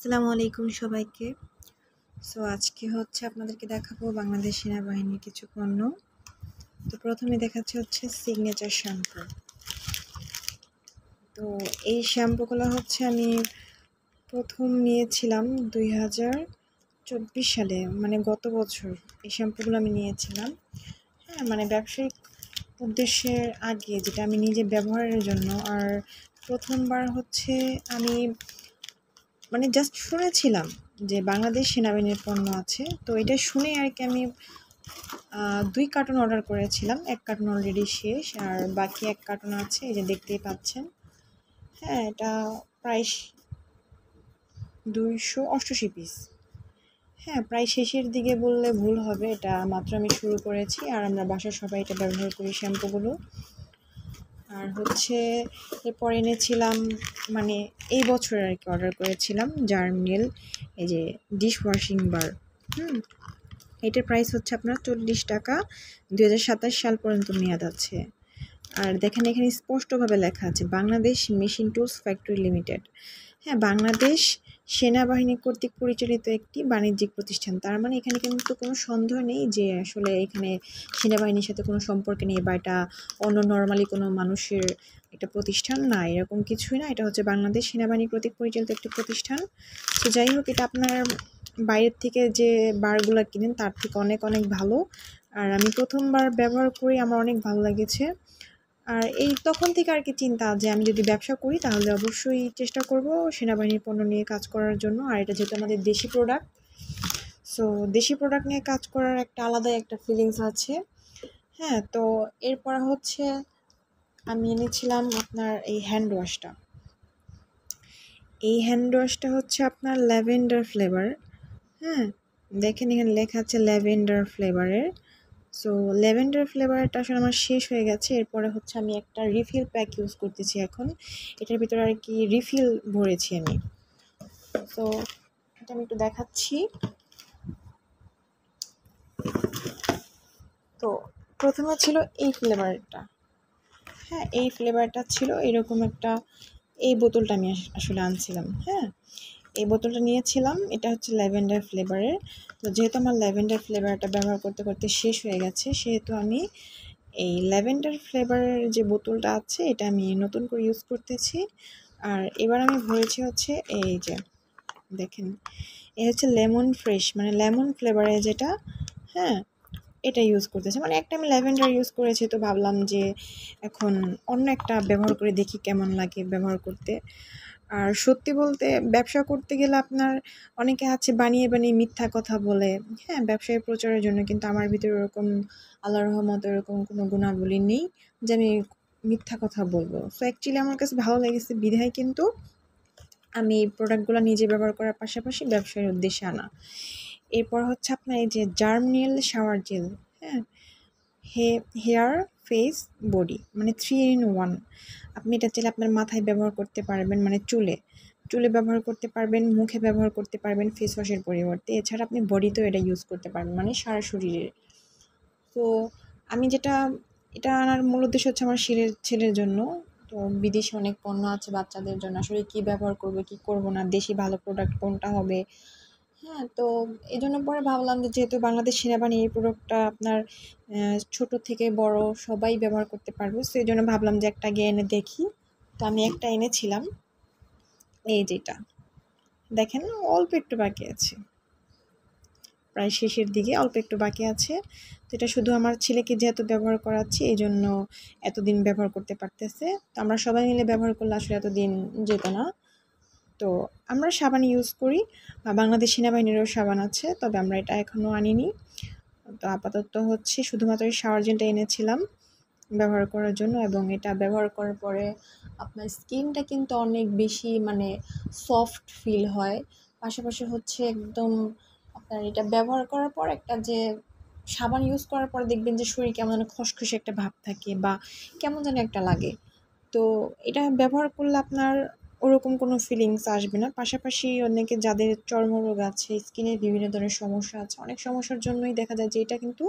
আসসালামু আলাইকুম সবাইকে। আজকে হচ্ছে আপনাদেরকে দেখাবো বাংলাদেশ সেনাবাহিনীর কিছু পণ্য। তো প্রথমে দেখাচ্ছি হচ্ছে সিগনেচার শ্যাম্পু। তো এই শ্যাম্পুগুলো হচ্ছে আমি প্রথম নিয়েছিলাম 2024 সালে, মানে গত বছর এই শ্যাম্পুগুলো আমি নিয়েছিলাম। হ্যাঁ, মানে ব্যবসায়িক উদ্দেশ্যের আগে, যেটা আমি নিজে ব্যবহারের জন্য। আর প্রথমবার হচ্ছে আমি মানে জাস্ট শুনেছিলাম যে বাংলাদেশ সেনাবাহিনীর পণ্য আছে। তো এটা শুনে আর কি আমি 2 কার্টন অর্ডার করেছিলাম। 1 কার্টন অলরেডি শেষ, আর বাকি 1 কার্টন আছে, এই যে দেখতেই পাচ্ছেন। হ্যাঁ, এটা প্রায় 288 পিস। হ্যাঁ, প্রায় শেষের দিকে বললে ভুল হবে, এটা মাত্র আমি শুরু করেছি। আর আমরা বাসার সবাই এটা ব্যবহার করি শ্যাম্পুগুলো। আর হচ্ছে এরপর এনেছিলাম, মানে এই বছর আর কি অর্ডার করেছিলাম জার্মিল, এই যে ডিশ ওয়াশিং বার। এটার প্রাইস হচ্ছে আপনার 40 টাকা, 2027 সাল পর্যন্ত মেয়াদ আছে। আর দেখেন এখানে স্পষ্টভাবে লেখা আছে Bangladesh machine tools factory limited. হ্যাঁ, বাংলাদেশ সেনাবাহিনী কর্তৃক পরিচালিত একটি বাণিজ্যিক প্রতিষ্ঠান। তার মানে এখানে কিন্তু কোনো সন্দেহ নেই যে আসলে এখানে সেনাবাহিনীর সাথে কোনো সম্পর্ক নেই, বা এটা অন্য নর্মালি কোনো মানুষের একটা প্রতিষ্ঠান না, এরকম কিছুই না। এটা হচ্ছে বাংলাদেশ সেনাবাহিনী কর্তৃক পরিচালিত একটি প্রতিষ্ঠান। তো যাই হোক, এটা আপনার বাইরের থেকে যে বারগুলো কিনেন তার থেকে অনেক অনেক ভালো। আর আমি প্রথমবার ব্যবহার করি, আমার অনেক ভালো লেগেছে। আর এই তখন থেকে আর কি চিন্তা যে আমি যদি ব্যবসা করি তাহলে অবশ্যই চেষ্টা করব সেনাবাহিনীর পণ্য নিয়ে কাজ করার জন্য। আর এটা যেহেতু আমাদের দেশি প্রোডাক্ট, দেশি প্রোডাক্ট নিয়ে কাজ করার একটা আলাদাই একটা ফিলিংস আছে। হ্যাঁ, তো এরপর হচ্ছে আমি এনেছিলাম আপনার এই হ্যান্ড ওয়াশটা। এই হ্যান্ড ওয়াশটা হচ্ছে আপনার ল্যাভেন্ডার ফ্লেভার। হ্যাঁ, দেখেন এখানে লেখা আছে ল্যাভেন্ডার ফ্লেভারের। ল্যাভেন্ডার ফ্লেভারটা আসলে আমার শেষ হয়ে গেছে। এরপরে হচ্ছে আমি একটা রিফিল প্যাক ইউজ করতেছি এখন। এটার ভিতরে আর কি রিফিল ভরেছি আমি। এটা আমি একটু দেখাচ্ছি। তো প্রথমে ছিল এই ফ্লেভারটা। হ্যাঁ, এই ফ্লেভারটা ছিল এরকম একটা, এই বোতলটা আমি আসলে আনছিলাম। হ্যাঁ, এই বোতলটা নিয়েছিলাম, এটা হচ্ছে ল্যাভেন্ডার ফ্লেভারের। তো যেহেতু আমার ল্যাভেন্ডার ফ্লেভারটা ব্যবহার করতে করতে শেষ হয়ে গেছে, সেহেতু আমি এই ল্যাভেন্ডার ফ্লেভারের যে বোতলটা আছে এটা আমি নতুন করে ইউজ করতেছি। আর এবার আমি ভরেছি হচ্ছে এই যে দেখেন, এ হচ্ছে লেমন ফ্রেশ, মানে লেমন ফ্লেভারের যেটা। হ্যাঁ, এটা ইউজ করতেছি। মানে একটা আমি ল্যাভেন্ডার ইউজ করেছি, তো ভাবলাম যে এখন অন্য একটা ব্যবহার করে দেখি কেমন লাগে ব্যবহার করতে। আর সত্যি বলতে ব্যবসা করতে গেলে আপনার অনেকে আছে বানিয়ে বানিয়ে মিথ্যা কথা বলে, হ্যাঁ, ব্যবসায় প্রচারের জন্য। কিন্তু আমার ভিতরে ওরকম আল্লাহর রহমতে ওরকম কোনো গুণাবলী নেই যে আমি মিথ্যা কথা বলবো। অ্যাকচুয়ালি আমার কাছে ভালো লেগেছে বিধায় কিন্তু আমি এই প্রোডাক্টগুলো নিজে ব্যবহার করার পাশাপাশি ব্যবসার উদ্দেশ্যে আনা। এরপর হচ্ছে আপনার এই যে জার্মিল শাওয়ার জেল। হ্যাঁ, হেয়ার, ফেস, বডি, মানে 3 in 1। আপনি এটা চাইলে আপনার মাথায় ব্যবহার করতে পারবেন, মানে চুলে ব্যবহার করতে পারবেন, মুখে ব্যবহার করতে পারবেন ফেস ওয়াশের পরিবর্তে। এছাড়া আপনি বডিতেও এটা ইউজ করতে পারবেন, মানে সারা শরীরে। তো আমি এটা আনার মূল উদ্দেশ্য হচ্ছে আমার ছেলের জন্য। তো বিদেশে অনেক পণ্য আছে বাচ্চাদের জন্য, আসলে কী ব্যবহার করবো কী করবো না, দেশি ভালো প্রোডাক্ট কোনটা হবে। হ্যাঁ, তো এই জন্য পরে ভাবলাম যে যেহেতু বাংলাদেশ সেনাবাহিনী এই প্রোডাক্টটা আপনার ছোট থেকে বড় সবাই ব্যবহার করতে পারবে, সেই জন্য ভাবলাম যে একটা আগে এনে দেখি। তো আমি একটা এনেছিলাম, এই যেটা দেখেন অল্প একটু বাকি আছে, প্রায় শেষের দিকে অল্প একটু বাকি আছে। তো এটা শুধু আমার ছেলেকে যেহেতু ব্যবহার করাচ্ছি এই জন্য এতদিন ব্যবহার করতে পারতেছে। তো আমরা সবাই মিলে ব্যবহার করলে আসলে এতদিন যেত না। তো আমরা সাবান ইউজ করি, বাংলাদেশ সেনাবাহিনীরও সাবান আছে, তবে আমরা এটা এখনও আনিনি। তো আপাতত হচ্ছে শুধুমাত্র এই শাওয়ার জেলটা এনেছিলাম ব্যবহার করার জন্য। এবং এটা ব্যবহার করার পরে আপনার স্কিনটা কিন্তু অনেক বেশি মানে সফট ফিল হয়। পাশাপাশি হচ্ছে একদম আপনার এটা ব্যবহার করার পর একটা যে সাবান ইউজ করার পর দেখবেন যে শরীর কেমন যেন খসখসে একটা ভাব থাকে, বা কেমন যেন একটা লাগে। তো এটা ব্যবহার করলে আপনার ওরকম কোনো ফিলিংস আসবে না। পাশাপাশি অনেকে যাদের চর্মরোগ আছে, স্কিনের বিভিন্ন ধরনের সমস্যা আছে, অনেক সমস্যার জন্যই দেখা যায় যে এটা কিন্তু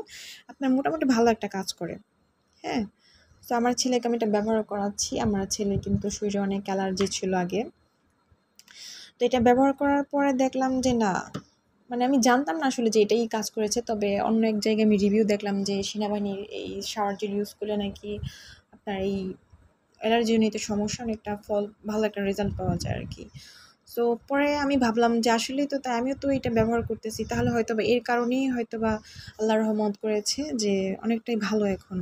আপনার মোটামুটি ভালো একটা কাজ করে। হ্যাঁ, তো আমার ছেলেকে আমি এটা ব্যবহার করাচ্ছি। আমার ছেলের কিন্তু শরীরে অনেক অ্যালার্জি ছিল আগে। তো এটা ব্যবহার করার পরে দেখলাম যে না, মানে আমি জানতাম না আসলে যে এটাই কাজ করেছে, তবে অন্য এক জায়গায় আমি রিভিউ দেখলাম যে সেনাবাহিনীর এই শাওয়ার জেল ইউজ করলে নাকি আপনার এই অ্যালার্জিজনিত সমস্যা অনেকটা ভালো একটা রেজাল্ট পাওয়া যায় আর কি। সো পরে আমি ভাবলাম যে আসলেই তো তাই, আমিও তো এটা ব্যবহার করতেছি, তাহলে হয়তো বা এর কারণেই হয়তো বা আল্লাহ রহমত করেছে যে অনেকটাই ভালো এখন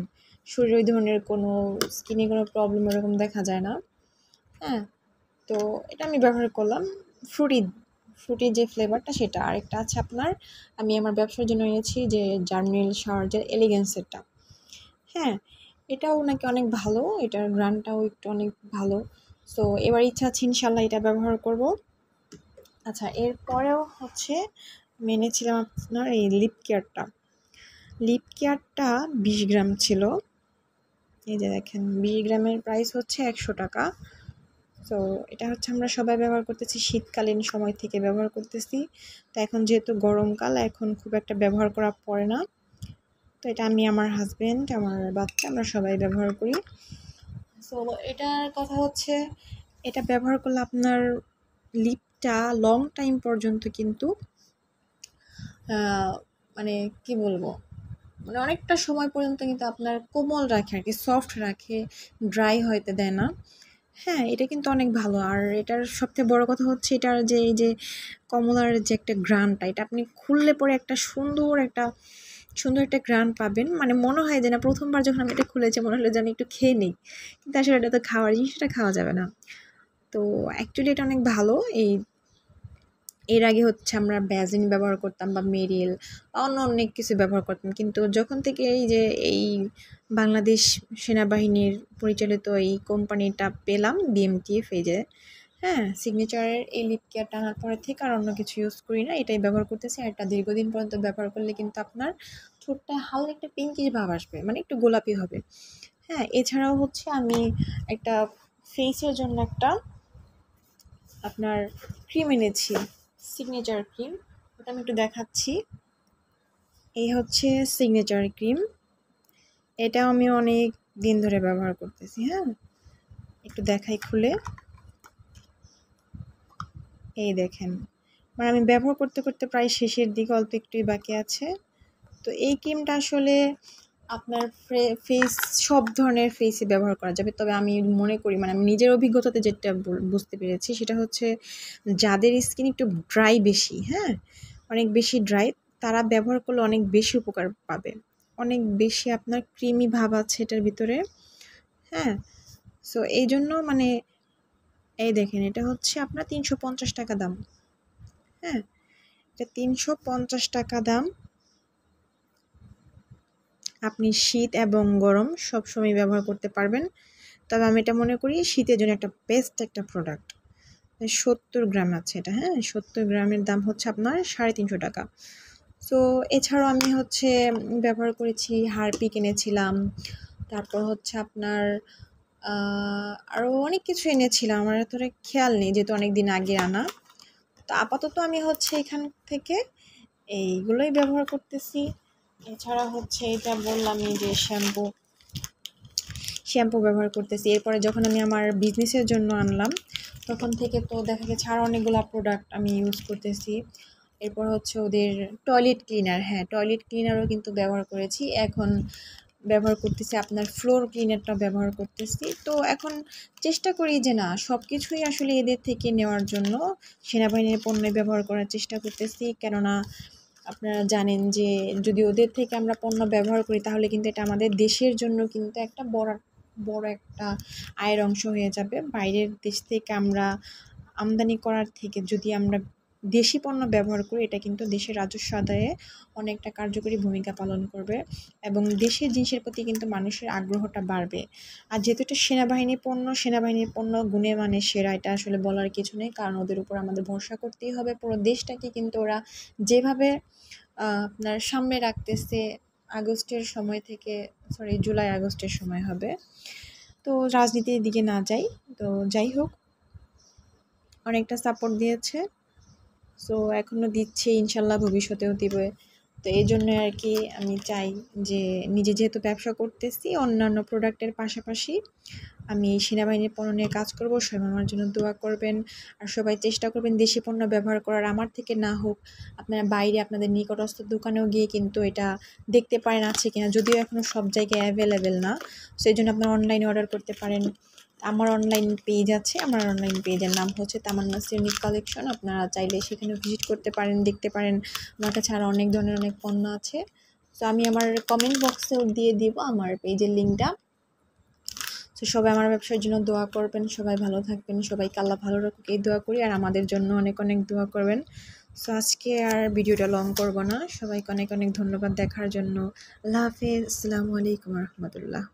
শরীরে ওই ধরনের কোনো স্কিনে কোনো প্রবলেম এরকম দেখা যায় না। হ্যাঁ, তো এটা আমি ব্যবহার করলাম। ফ্রুটি ফ্রুটি যে ফ্লেভারটা সেটা, আরেকটা আছে আপনার, আমি আমার ব্যবসার জন্য এনেছি যে জার্মিল শাওয়ার জেল এলিগেন্সেরটা। হ্যাঁ, এটাও নাকি অনেক ভালো, এটার গ্রানটাও একটু অনেক ভালো। সো এবার ইচ্ছা আছে ইনশাল্লাহ এটা ব্যবহার করব। আচ্ছা, এরপরেও হচ্ছে আমি এনেছিলাম আপনার এই লিপ কেয়ারটা 20 গ্রাম ছিল। এই যে দেখেন 20 গ্রামের প্রাইস হচ্ছে 100 টাকা। তো এটা হচ্ছে আমরা সবাই ব্যবহার করতেছি, শীতকালীন সময় থেকে ব্যবহার করতেছি। তো এখন যেহেতু গরমকাল, এখন খুব একটা ব্যবহার করা পড়ে না। তো এটা আমি, আমার হাজবেন্ড, আমার বাচ্চা, আমরা সবাই ব্যবহার করি। সো এটার কথা হচ্ছে, এটা ব্যবহার করলে আপনার লিপটা লং টাইম পর্যন্ত কিন্তু মানে কি বলবো, মানে অনেকটা সময় পর্যন্ত কিন্তু আপনার কোমল রাখে আর কি, সফট রাখে, ড্রাই হইতে দেয় না। হ্যাঁ, এটা কিন্তু অনেক ভালো। আর এটার সবথেকে বড় কথা হচ্ছে এটার যে এই যে কমলার যে একটা ঘ্রাণটা, এটা আপনি খুললে পরে একটা সুন্দর একটা ঘ্রাণ পাবেন। মানে মনে হয় যে না, প্রথমবার যখন আমি এটা খুলেছি মনে হলো যে আমি একটু খেয়ে নিই, কিন্তু আসলে এটা তো খাওয়ার জিনিস, এটা খাওয়া যাবে না। তো অ্যাকচুয়ালি এটা অনেক ভালো। এর আগে হচ্ছে আমরা ভ্যাসলিন ব্যবহার করতাম বা মেরিল বা অনেক কিছু ব্যবহার করতাম, কিন্তু যখন থেকে এই যে এই বাংলাদেশ সেনাবাহিনীর পরিচালিত এই কোম্পানিটা পেলাম, বিএমটিএফ, এই যে হ্যাঁ সিগনেচারের এই লিপ কেয়ারটা আনার পরে থেকে আর অন্য কিছু ইউজ করি না, এটাই ব্যবহার করতেছি। আর এটা দীর্ঘদিন পর্যন্ত ব্যবহার করলে কিন্তু আপনার ঠোঁটটা হালকা একটা পিঙ্কিশ ভাব আসবে, মানে একটু গোলাপি হবে। হ্যাঁ, এছাড়াও হচ্ছে আমি একটা ফেসের জন্য একটা আপনার ক্রিম এনেছি, সিগনেচার ক্রিম। ওটা আমি একটু দেখাচ্ছি। এই হচ্ছে সিগনেচার ক্রিম, এটাও আমি অনেক দিন ধরে ব্যবহার করতেছি। হ্যাঁ, একটু দেখাই খুলে। এই দেখেন, মানে আমি ব্যবহার করতে করতে প্রায় শেষের দিকে, অল্প একটুই বাকি আছে। তো এই ক্রিমটা আসলে আপনার ফেস, সব ধরনের ফেসে ব্যবহার করা যাবে, তবে আমি মনে করি, মানে আমি নিজের অভিজ্ঞতাতে যেটা বুঝতে পেরেছি সেটা হচ্ছে যাদের স্কিন একটু ড্রাই বেশি, হ্যাঁ অনেক বেশি ড্রাই, তারা ব্যবহার করলে অনেক বেশি উপকার পাবে, অনেক বেশি আপনার ক্রিমি ভাব আছে এটার ভিতরে। হ্যাঁ, সো এই জন্য মানে এই দেখেন, এটা হচ্ছে আপনার 350 টাকা দাম। হ্যাঁ, এটা 350 টাকা দাম। আপনি শীত এবং গরম সবসময় ব্যবহার করতে পারবেন, তবে আমি এটা মনে করি শীতের জন্য একটা বেস্ট একটা প্রোডাক্ট। 70 গ্রাম আছে এটা। হ্যাঁ, 70 গ্রামের দাম হচ্ছে আপনার 350 টাকা। সো এছাড়াও আমি হচ্ছে ব্যবহার করেছি, হারপিক এনেছিলাম, তারপর হচ্ছে আপনার আরও অনেক কিছু এনেছিলাম, আমার এত খেয়াল নেই যেহেতু অনেক দিন আগে আনা। তো আপাতত আমি হচ্ছে এখান থেকে এইগুলোই ব্যবহার করতেছি। এছাড়া হচ্ছে এটা বললামই যে শ্যাম্পু ব্যবহার করতেছি। এরপরে যখন আমি আমার বিজনেসের জন্য আনলাম, তখন থেকে তো দেখা গেছে আরও অনেকগুলো প্রোডাক্ট আমি ইউজ করতেছি। এরপর হচ্ছে ওদের টয়লেট ক্লিনার, হ্যাঁ টয়লেট ক্লিনারও কিন্তু ব্যবহার করেছি। এখন ব্যবহার করতেছি আপনার ফ্লোর ক্লিনারটা ব্যবহার করতেছি। তো এখন চেষ্টা করি যে না, সব কিছুই আসলে এদের থেকে নেওয়ার জন্য সেনাবাহিনীর পণ্য ব্যবহার করার চেষ্টা করতেছি। কেননা আপনারা জানেন যে যদি ওদের থেকে আমরা পণ্য ব্যবহার করি, তাহলে কিন্তু এটা আমাদের দেশের জন্য কিন্তু একটা বড় একটা আয়ের অংশ হয়ে যাবে। বাইরের দেশ থেকে আমরা আমদানি করার থেকে যদি আমরা দেশি পণ্য ব্যবহার করি, এটা কিন্তু দেশের রাজস্ব আদায়ে অনেকটা কার্যকরী ভূমিকা পালন করবে এবং দেশের জিনিসের প্রতি কিন্তু মানুষের আগ্রহটা বাড়বে। আর যেহেতু এটা সেনাবাহিনীর পণ্য গুণে মানে সেরা, এটা আসলে বলার কিছু নেই, কারণ ওদের উপর আমাদের ভরসা করতেই হবে। পুরো দেশটাকে কিন্তু ওরা যেভাবে আপনার সামনে রাখতেছে, জুলাই আগস্টের সময় হবে। তো রাজনীতির দিকে না যাই, তো যাই হোক, অনেকটা সাপোর্ট দিয়েছে। সো এখনও দিচ্ছে, ইনশাল্লাহ ভবিষ্যতেও দিবে। তো এই জন্য আর কি আমি চাই যে নিজে যেহেতু ব্যবসা করতেছি, অন্যান্য প্রোডাক্টের পাশাপাশি আমি সেনাবাহিনীর পণ্য নিয়ে কাজ করব। সবাই আমার জন্য দোয়া করবেন। আর সবাই চেষ্টা করবেন দেশি পণ্য ব্যবহার করার। আমার থেকে না হোক, আপনারা বাইরে আপনাদের নিকটস্থ দোকানেও গিয়ে কিন্তু এটা দেখতে পারেন আছে কিনা, যদিও এখনও সব জায়গায় অ্যাভেলেবেল না। সেই জন্য আপনারা অনলাইনে অর্ডার করতে পারেন। আমার অনলাইন পেজ আছে, আমার অনলাইন পেজের নাম হচ্ছে তামান্নাস ইউনিক কালেকশন। আপনারা চাইলে সেখানে ভিজিট করতে পারেন, দেখতে পারেন। আমার কাছে আরও অনেক ধরনের অনেক পণ্য আছে। তো আমি আমার কমেন্ট বক্সেও দিয়ে দিব আমার পেজের লিঙ্কটা। তো সবাই আমার ব্যবসার জন্য দোয়া করবেন, সবাই ভালো থাকবেন, সবাইকে আল্লাহ ভালো রাখুক এই দোয়া করি। আর আমাদের জন্য অনেক অনেক দোয়া করবেন। সো আজকে আর ভিডিওটা লং করব না। সবাইকে অনেক অনেক ধন্যবাদ দেখার জন্য। আল্লাহ হাফেজ। আসসালামু আলাইকুম রহমতুল্লাহ।